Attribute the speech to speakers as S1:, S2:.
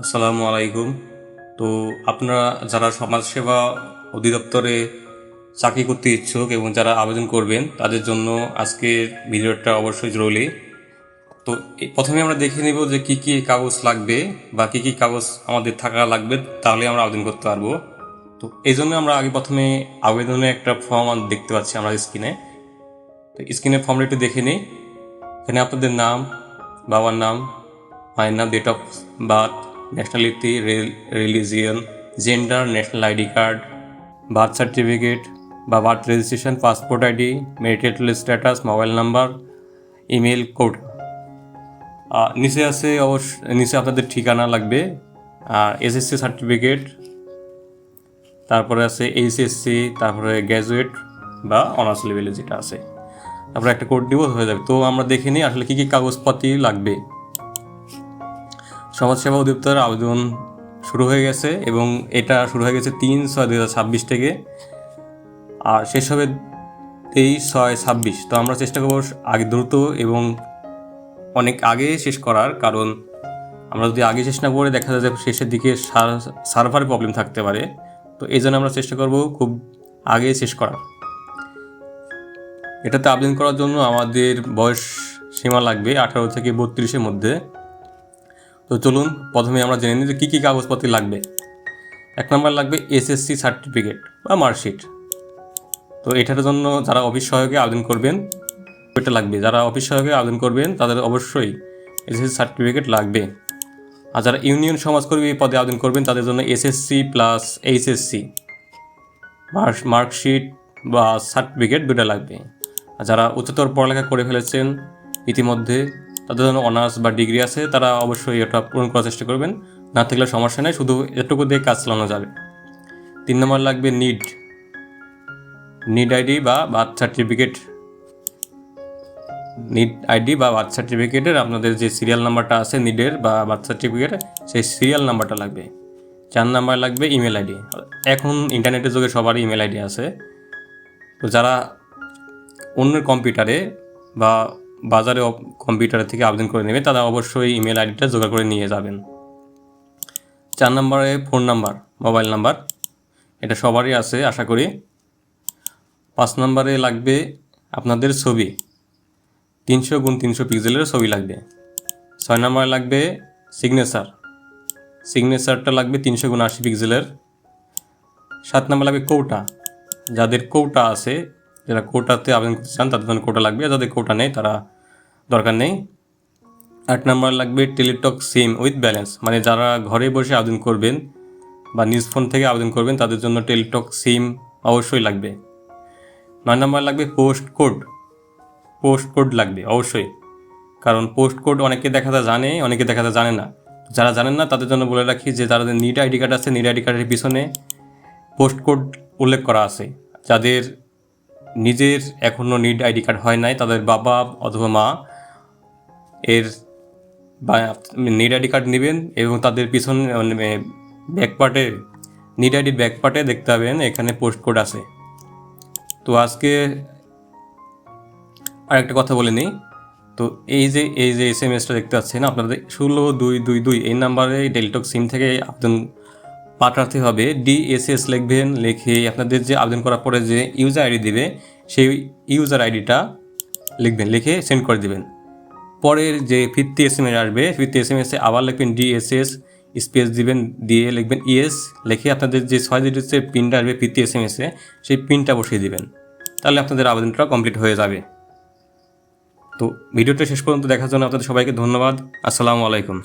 S1: আসসালামু আলাইকুম। তো আপনারা যারা সমাজসেবা অধিদপ্তরে চাকরি করতে ইচ্ছুক এবং যারা আবেদন করবেন তাদের জন্য আজকের ভিডিওটা অবশ্যই জরুরি। তো প্রথমে আমরা দেখে নিব যে কি কি কাগজ লাগবে বা কি কি কাগজ আমাদের থাকা লাগবে, তাহলে আমরা আবেদন করতে পারবো। তো এই জন্য আমরা আগে প্রথমে আবেদনের একটা ফর্ম দেখতে পাচ্ছি আমরা স্ক্রিনে। তো স্ক্রিনে ফর্মটা একটু দেখে নিই। এখানে আপনাদের নাম, বাবার নাম, মায়ের নাম, date of birth, nationality, religion, gender, national ID card, birth certificate বা birth registration, passport ID, marital status, mobile number, email, code. নিচে আছে নিচে আপনাদের ঠিকানা লাগবে, আর এসএসসি সার্টিফিকেট, তারপরে আছে এইচএসসি, তারপরে গ্র্যাজুয়েট বা অনার্স লেভেলে যেটা আছে, তারপরে একটা কোড দিব, হয়ে যাবে। তো আমরা দেখে নিই আসলে কী কী কাগজপাতি লাগবে। সমাজসেবা অধিদপ্তরের আবেদন শুরু হয়ে গেছে এবং এটা শুরু হয়ে গেছে 3/6/2026 থেকে, আর শেষ হবে 23/6/26। তো আমরা চেষ্টা করব আগে দ্রুত এবং অনেক আগে শেষ করার, কারণ আমরা যদি আগে শেষ না করে দেখা যায় যে শেষের দিকে সার্ভারে প্রবলেম থাকতে পারে। তো এই জন্য আমরা চেষ্টা করব খুব আগে শেষ করার। এটাতে আবেদন করার জন্য আমাদের বয়স সীমা লাগবে 18 থেকে 32-এর মধ্যে। তো চলুন প্রথমে আমরা জেনে নিই যে কী কী কাগজপত্র লাগবে। 1 নম্বর লাগবে এসএসসি সার্টিফিকেট বা মার্কশিট। তো এটার জন্য যারা অফিস সহায়কে আবেদন করবেন এটা লাগবে। যারা অফিস সহায়কে আবেদন করবেন তাদের অবশ্যই এসএসসি সার্টিফিকেট লাগবে। আর যারা ইউনিয়ন সমাজকর্মী পদে আবেদন করবেন তাদের জন্য এসএসসি প্লাস এইচএসসি মার্কশিট বা সার্টিফিকেট দুটো লাগবে। আর যারা উচ্চতর পড়ালেখা করে ফেলেছেন ইতিমধ্যে, তাদের জন্য অনার্স বা ডিগ্রি আছে, তারা অবশ্যই এটা পূরণ করার চেষ্টা করবেন। না থাকলে সমস্যা নেই, শুধু এটুকু দিয়ে কাজ চালানো যাবে। 3 নম্বর লাগবে নিড আইডি বা বার্থ সার্টিফিকেট। নিড আইডি বা বার্থ সার্টিফিকেটের আপনাদের যে সিরিয়াল নাম্বারটা আছে নিডের বা বার্থ সার্টিফিকেট, সেই সিরিয়াল নাম্বারটা লাগবে। 4 নাম্বার লাগবে ইমেল আইডি। এখন ইন্টারনেটের যুগে সবারই ইমেল আইডি আছে। তো যারা অন্যের কম্পিউটারে বা বাজারে কম্পিউটার থেকে আবেদন করে নেবে তারা অবশ্যই ইমেল আইডিটা জোগাড় করে নিয়ে যাবেন। 4 নম্বরে ফোন নাম্বার, মোবাইল নাম্বার, এটা সবারই আছে আশা করি। 5 নম্বরে লাগবে আপনাদের ছবি, 300x300 পিক্সেলের ছবি লাগবে। 6 নম্বরে লাগবে সিগনেচারটা লাগবে 300x80 পিক্সেলের। 7 নম্বর লাগবে কৌটা। যাদের কৌটা আছে, যারা কোটাতে আবেদন করতে চান তাদের জন্য কোটা লাগবে, যাদের কোটা নেই তারা দরকার নেই। 8 নম্বর লাগবে টেলিটক সিম উইথ ব্যালেন্স, মানে যারা ঘরে বসে আবেদন করবেন বা নিজ ফোন থেকে আবেদন করবেন তাদের জন্য টেলিটক সিম অবশ্যই লাগবে। 9 নম্বর লাগবে পোস্ট কোড লাগবে অবশ্যই, কারণ পোস্ট কোড অনেকে দেখা যায় জানে, অনেকে দেখা যায় জানে না। যারা জানেন না তাদের জন্য বলে রাখি যে যাদের নিড আইডি কার্ড আছে, নিড আইডি কার্ডের পিছনে পোস্ট কোড উল্লেখ করা আছে। যাদের নিজের এখনও নিড আইডি কার্ড হয় নাই তাদের বাবা অথবা মা এর বা নিড আইডি কার্ড নেবেন এবং তাদের পিছনে ব্যাকপার্টে নিড আইডির ব্যাকপার্টে দেখতে পাবেন এখানে পোস্ট কোড আছে। তো আজকে আরেকটা কথা বলে নিই। তো এই যে SMS-টা দেখতে পাচ্ছেন আপনাদের 16222 এই নাম্বারে টেলিটক সিম থেকে আবেদন পাঠাতে হবে। DSS লিখবেন, লিখে আপনাদের যে আবেদন করার পরে যে ইউজার আইডি দিবে সেই ইউজার আইডিটা লিখবেন, লিখে সেন্ড করে দেবেন। পরের যে ফিরতি SMS আসবে, ফিরতি SMS-এ আবার লিখবেন DSS স্পেস দিবেন, দিয়ে লিখবেন ইয়েস, লিখে আপনাদের যে 6 ডিজিটের পিনটা আসবে ফিরতি SMS-এ সেই পিনটা বসিয়ে দিবেন। তাহলে আপনাদের আবেদনটা কমপ্লিট হয়ে যাবে। তো ভিডিওটা শেষ পর্যন্ত দেখার জন্য আপনাদের সবাইকে ধন্যবাদ। আসসালামু আলাইকুম।